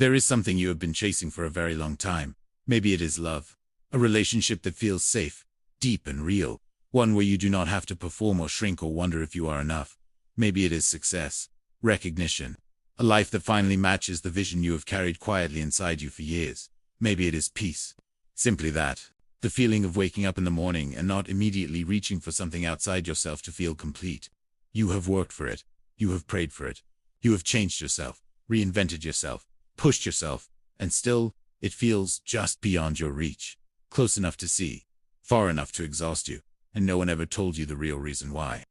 There is something you have been chasing for a very long time. Maybe it is love. A relationship that feels safe, deep and real. One where you do not have to perform or shrink or wonder if you are enough. Maybe it is success, recognition. A life that finally matches the vision you have carried quietly inside you for years. Maybe it is peace. Simply that. The feeling of waking up in the morning and not immediately reaching for something outside yourself to feel complete. You have worked for it. You have prayed for it. You have changed yourself, reinvented yourself, pushed yourself, and still, it feels just beyond your reach. Close enough to see, far enough to exhaust you, and no one ever told you the real reason why.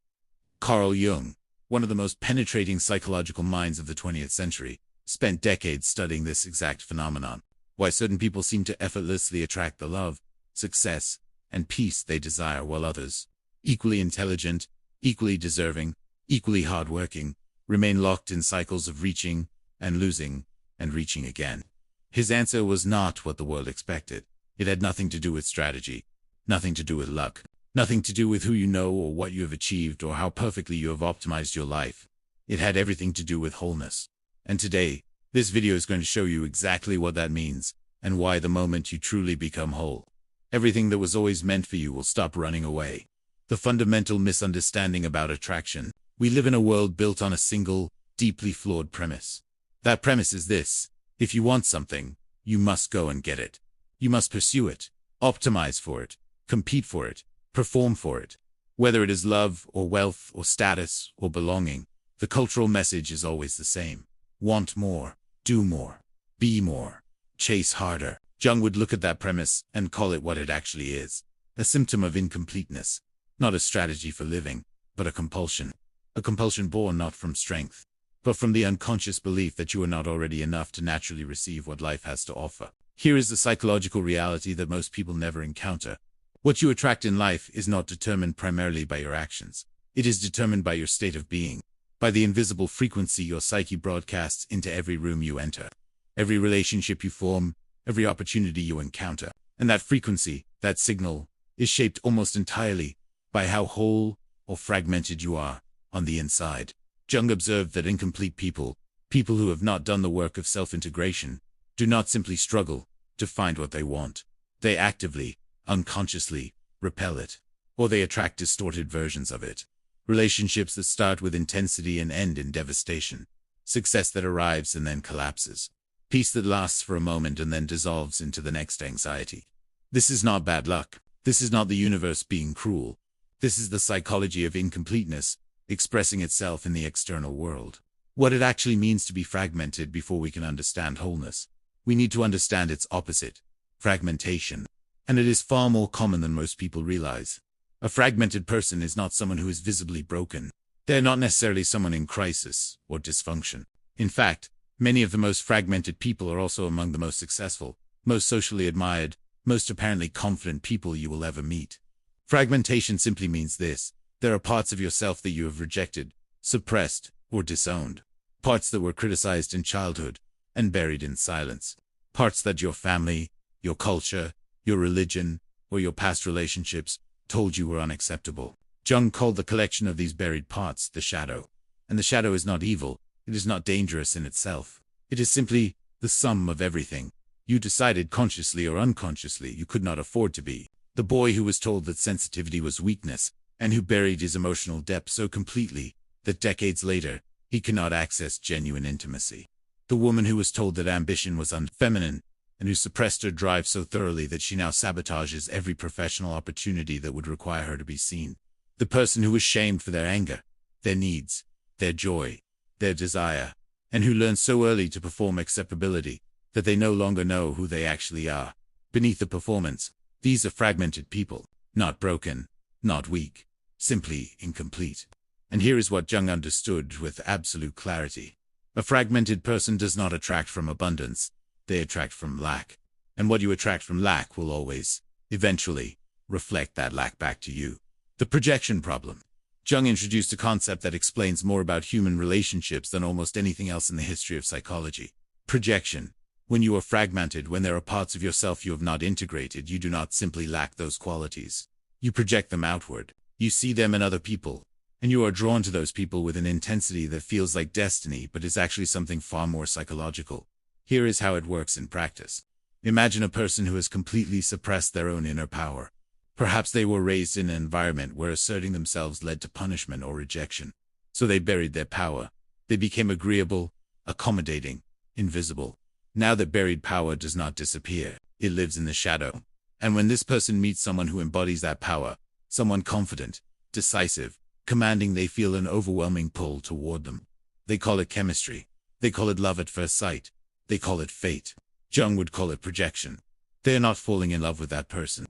Carl Jung, one of the most penetrating psychological minds of the 20th century, spent decades studying this exact phenomenon. Why certain people seem to effortlessly attract the love, success, and peace they desire, while others, equally intelligent, equally deserving, equally hardworking, remain locked in cycles of reaching and losing and reaching again. His answer was not what the world expected. It had nothing to do with strategy, nothing to do with luck, nothing to do with who you know or what you have achieved or how perfectly you have optimized your life. It had everything to do with wholeness. And today, this video is going to show you exactly what that means and why the moment you truly become whole, everything that was always meant for you will stop running away. The fundamental misunderstanding about attraction. We live in a world built on a single, deeply flawed premise. That premise is this: if you want something, you must go and get it. You must pursue it, optimize for it, compete for it, perform for it. Whether it is love or wealth or status or belonging, the cultural message is always the same. Want more, do more, be more, chase harder. Jung would look at that premise and call it what it actually is: a symptom of incompleteness, not a strategy for living, but a compulsion. A compulsion born not from strength, but from the unconscious belief that you are not already enough to naturally receive what life has to offer. Here is the psychological reality that most people never encounter. What you attract in life is not determined primarily by your actions. It is determined by your state of being, by the invisible frequency your psyche broadcasts into every room you enter, every relationship you form, every opportunity you encounter. And that frequency, that signal, is shaped almost entirely by how whole or fragmented you are on the inside. Jung observed that incomplete people, people who have not done the work of self-integration, do not simply struggle to find what they want. They actively, unconsciously, repel it, or they attract distorted versions of it. Relationships that start with intensity and end in devastation. Success that arrives and then collapses. Peace that lasts for a moment and then dissolves into the next anxiety. This is not bad luck. This is not the universe being cruel. This is the psychology of incompleteness, expressing itself in the external world. What it actually means to be fragmented. Before we can understand wholeness, we need to understand its opposite, fragmentation. And it is far more common than most people realize. A fragmented person is not someone who is visibly broken. They are not necessarily someone in crisis or dysfunction. In fact, many of the most fragmented people are also among the most successful, most socially admired, most apparently confident people you will ever meet. Fragmentation simply means this: there are parts of yourself that you have rejected, suppressed, or disowned. Parts that were criticized in childhood and buried in silence. Parts that your family, your culture, your religion, or your past relationships told you were unacceptable. Jung called the collection of these buried parts the shadow. And the shadow is not evil. It is not dangerous in itself. It is simply the sum of everything you decided consciously or unconsciously you could not afford to be. The boy who was told that sensitivity was weakness, and who buried his emotional depth so completely that decades later, he cannot access genuine intimacy. The woman who was told that ambition was unfeminine, and who suppressed her drive so thoroughly that she now sabotages every professional opportunity that would require her to be seen. The person who was shamed for their anger, their needs, their joy, their desire, and who learned so early to perform acceptability that they no longer know who they actually are. Beneath the performance, these are fragmented people, not broken, not weak, simply incomplete. And here is what Jung understood with absolute clarity. A fragmented person does not attract from abundance, they attract from lack. And what you attract from lack will always, eventually, reflect that lack back to you. The projection problem. Jung introduced a concept that explains more about human relationships than almost anything else in the history of psychology. Projection. When you are fragmented, when there are parts of yourself you have not integrated, you do not simply lack those qualities. You project them outward. You see them in other people, and you are drawn to those people with an intensity that feels like destiny but is actually something far more psychological. Here is how it works in practice. Imagine a person who has completely suppressed their own inner power. Perhaps they were raised in an environment where asserting themselves led to punishment or rejection. So they buried their power. They became agreeable, accommodating, invisible. Now that buried power does not disappear, it lives in the shadow. And when this person meets someone who embodies that power, someone confident, decisive, commanding, they feel an overwhelming pull toward them. They call it chemistry. They call it love at first sight. They call it fate. Jung would call it projection. They are not falling in love with that person.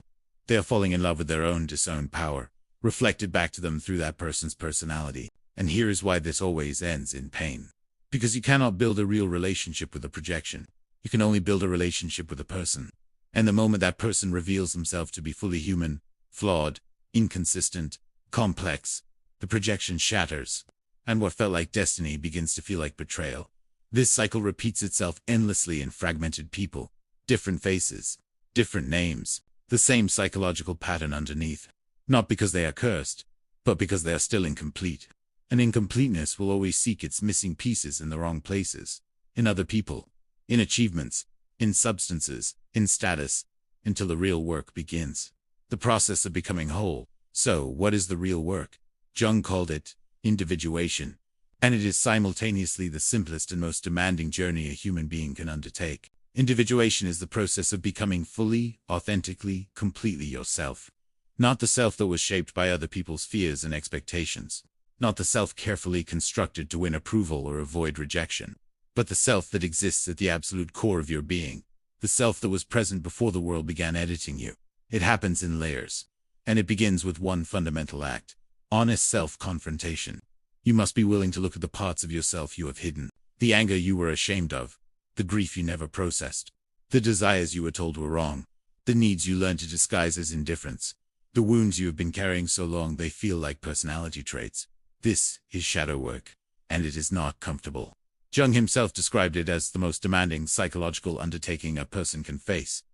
They are falling in love with their own disowned power, reflected back to them through that person's personality. And here is why this always ends in pain. Because you cannot build a real relationship with a projection. You can only build a relationship with a person. And the moment that person reveals himself to be fully human, flawed, inconsistent, complex, the projection shatters. And what felt like destiny begins to feel like betrayal. This cycle repeats itself endlessly in fragmented people, different faces, different names, the same psychological pattern underneath. Not because they are cursed, but because they are still incomplete. And incompleteness will always seek its missing pieces in the wrong places, in other people, in achievements, in substances, in status, until the real work begins. The process of becoming whole. So, what is the real work? Jung called it individuation. And it is simultaneously the simplest and most demanding journey a human being can undertake. Individuation is the process of becoming fully, authentically, completely yourself. Not the self that was shaped by other people's fears and expectations. Not the self carefully constructed to win approval or avoid rejection. But the self that exists at the absolute core of your being. The self that was present before the world began editing you. It happens in layers. And it begins with one fundamental act. Honest self-confrontation. You must be willing to look at the parts of yourself you have hidden, the anger you were ashamed of, the grief you never processed, the desires you were told were wrong, the needs you learned to disguise as indifference, the wounds you have been carrying so long they feel like personality traits. This is shadow work, and it is not comfortable. Jung himself described it as the most demanding psychological undertaking a person can face.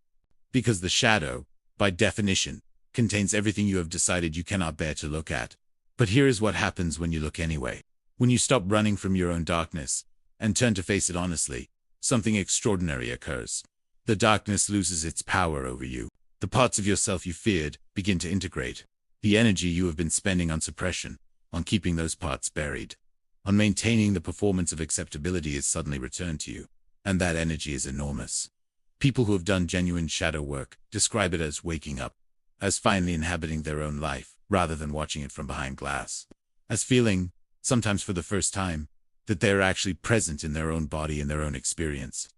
Because the shadow, by definition, contains everything you have decided you cannot bear to look at. But here is what happens when you look anyway. When you stop running from your own darkness and turn to face it honestly, something extraordinary occurs. The darkness loses its power over you. The parts of yourself you feared begin to integrate. The energy you have been spending on suppression, on keeping those parts buried, on maintaining the performance of acceptability is suddenly returned to you. And that energy is enormous. People who have done genuine shadow work describe it as waking up, as finally inhabiting their own life, rather than watching it from behind glass. As feeling, sometimes for the first time, that they are actually present in their own body and their own experience.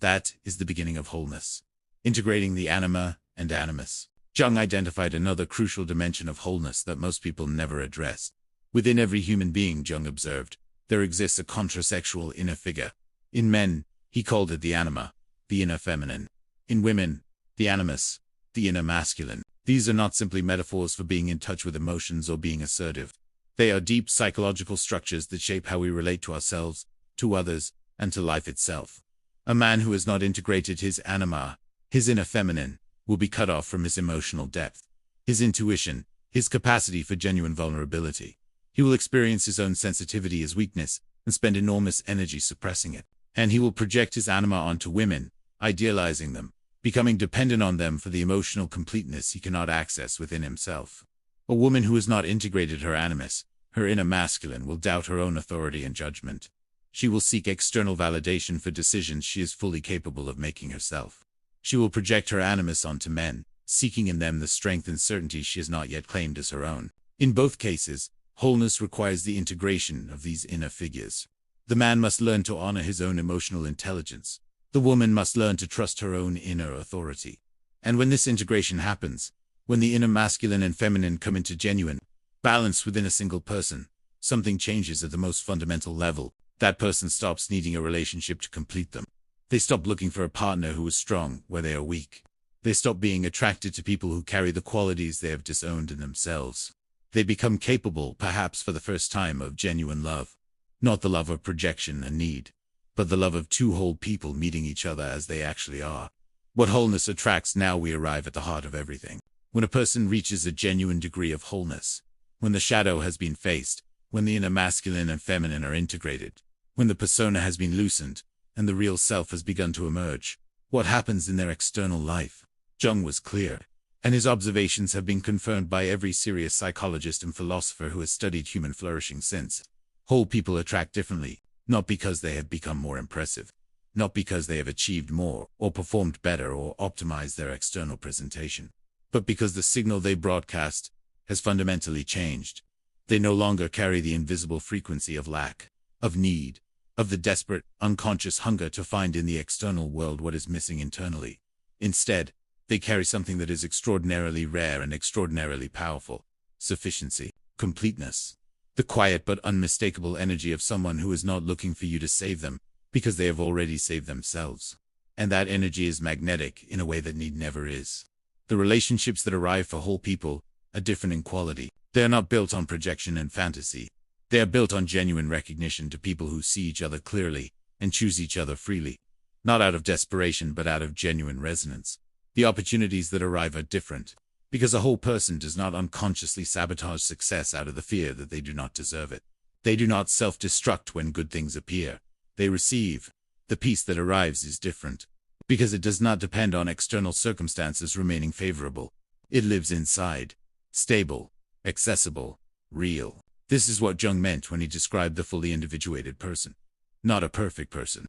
That is the beginning of wholeness. Integrating the anima and animus. Jung identified another crucial dimension of wholeness that most people never address. Within every human being, Jung observed, there exists a contrasexual inner figure. In men, he called it the anima, the inner feminine. In women, the animus, the inner masculine. These are not simply metaphors for being in touch with emotions or being assertive. They are deep psychological structures that shape how we relate to ourselves, to others, and to life itself. A man who has not integrated his anima, his inner feminine, will be cut off from his emotional depth, his intuition, his capacity for genuine vulnerability. He will experience his own sensitivity as weakness and spend enormous energy suppressing it. And he will project his anima onto women, idealizing them, becoming dependent on them for the emotional completeness he cannot access within himself. A woman who has not integrated her animus, her inner masculine, will doubt her own authority and judgment. She will seek external validation for decisions she is fully capable of making herself. She will project her animus onto men, seeking in them the strength and certainty she has not yet claimed as her own. In both cases, wholeness requires the integration of these inner figures. The man must learn to honor his own emotional intelligence. The woman must learn to trust her own inner authority. And when this integration happens, when the inner masculine and feminine come into genuine balance within a single person, something changes at the most fundamental level. That person stops needing a relationship to complete them. They stop looking for a partner who is strong where they are weak. They stop being attracted to people who carry the qualities they have disowned in themselves. They become capable, perhaps for the first time, of genuine love. Not the love of projection and need, but the love of two whole people meeting each other as they actually are. What wholeness attracts. Now we arrive at the heart of everything. When a person reaches a genuine degree of wholeness, when the shadow has been faced, when the inner masculine and feminine are integrated, when the persona has been loosened, and the real self has begun to emerge. What happens in their external life? Jung was clear, and his observations have been confirmed by every serious psychologist and philosopher who has studied human flourishing since. Whole people attract differently, not because they have become more impressive, not because they have achieved more, or performed better, or optimized their external presentation, but because the signal they broadcast has fundamentally changed. They no longer carry the invisible frequency of lack, of need, of the desperate, unconscious hunger to find in the external world what is missing internally. Instead, they carry something that is extraordinarily rare and extraordinarily powerful: sufficiency, completeness. The quiet but unmistakable energy of someone who is not looking for you to save them, because they have already saved themselves. And that energy is magnetic in a way that need never is. The relationships that arrive for whole people are different in quality. They are not built on projection and fantasy. They are built on genuine recognition to people who see each other clearly and choose each other freely. Not out of desperation, but out of genuine resonance. The opportunities that arrive are different, because a whole person does not unconsciously sabotage success out of the fear that they do not deserve it. They do not self-destruct when good things appear. They receive. The peace that arrives is different, because it does not depend on external circumstances remaining favorable. It lives inside, stable, accessible, real. This is what Jung meant when he described the fully individuated person. Not a perfect person.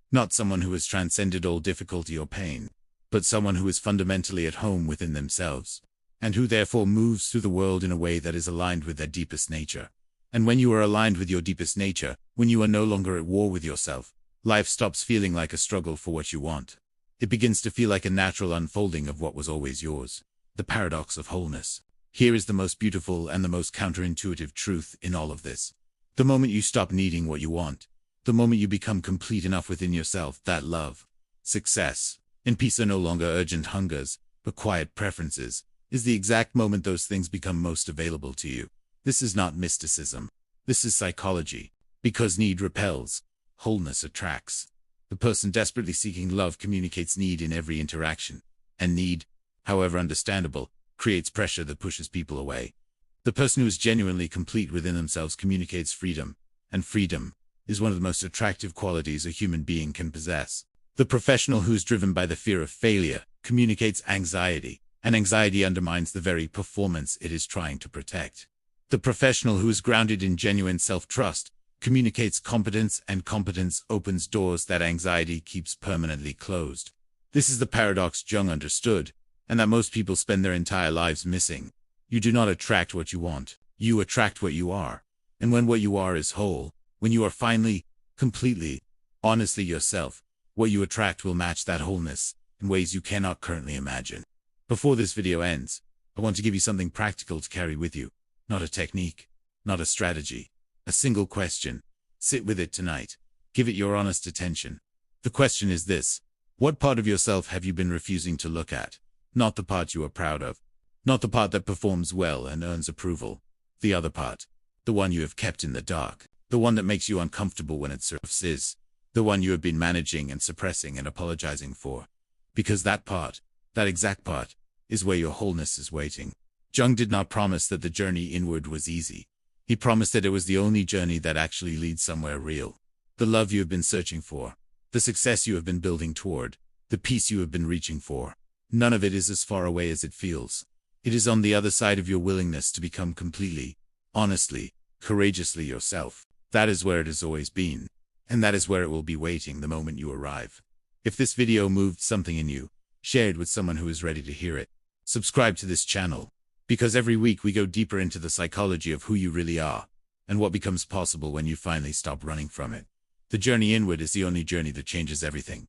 Not someone who has transcended all difficulty or pain, but someone who is fundamentally at home within themselves, and who therefore moves through the world in a way that is aligned with their deepest nature. And when you are aligned with your deepest nature, when you are no longer at war with yourself, life stops feeling like a struggle for what you want. It begins to feel like a natural unfolding of what was always yours. The paradox of wholeness. Here is the most beautiful and the most counterintuitive truth in all of this. The moment you stop needing what you want, the moment you become complete enough within yourself that love, success, and peace are no longer urgent hungers, but quiet preferences, is the exact moment those things become most available to you. This is not mysticism. This is psychology. Because need repels, wholeness attracts. The person desperately seeking love communicates need in every interaction, and need, however understandable, creates pressure that pushes people away. The person who is genuinely complete within themselves communicates freedom, and freedom is one of the most attractive qualities a human being can possess. The professional who is driven by the fear of failure communicates anxiety, and anxiety undermines the very performance it is trying to protect. The professional who is grounded in genuine self-trust communicates competence, and competence opens doors that anxiety keeps permanently closed. This is the paradox Jung understood, and that most people spend their entire lives missing. You do not attract what you want. You attract what you are. And when what you are is whole, when you are finally, completely, honestly yourself, what you attract will match that wholeness in ways you cannot currently imagine. Before this video ends, I want to give you something practical to carry with you. Not a technique, not a strategy. A single question. Sit with it tonight. Give it your honest attention. The question is this: what part of yourself have you been refusing to look at? Not the part you are proud of. Not the part that performs well and earns approval. The other part. The one you have kept in the dark. The one that makes you uncomfortable when it surfaces. The one you have been managing and suppressing and apologizing for. Because that part, that exact part, is where your wholeness is waiting. Jung did not promise that the journey inward was easy. He promised that it was the only journey that actually leads somewhere real. The love you have been searching for. The success you have been building toward. The peace you have been reaching for. None of it is as far away as it feels. It is on the other side of your willingness to become completely, honestly, courageously yourself. That is where it has always been. And that is where it will be waiting the moment you arrive. If this video moved something in you, share it with someone who is ready to hear it. Subscribe to this channel, because every week we go deeper into the psychology of who you really are, and what becomes possible when you finally stop running from it. The journey inward is the only journey that changes everything.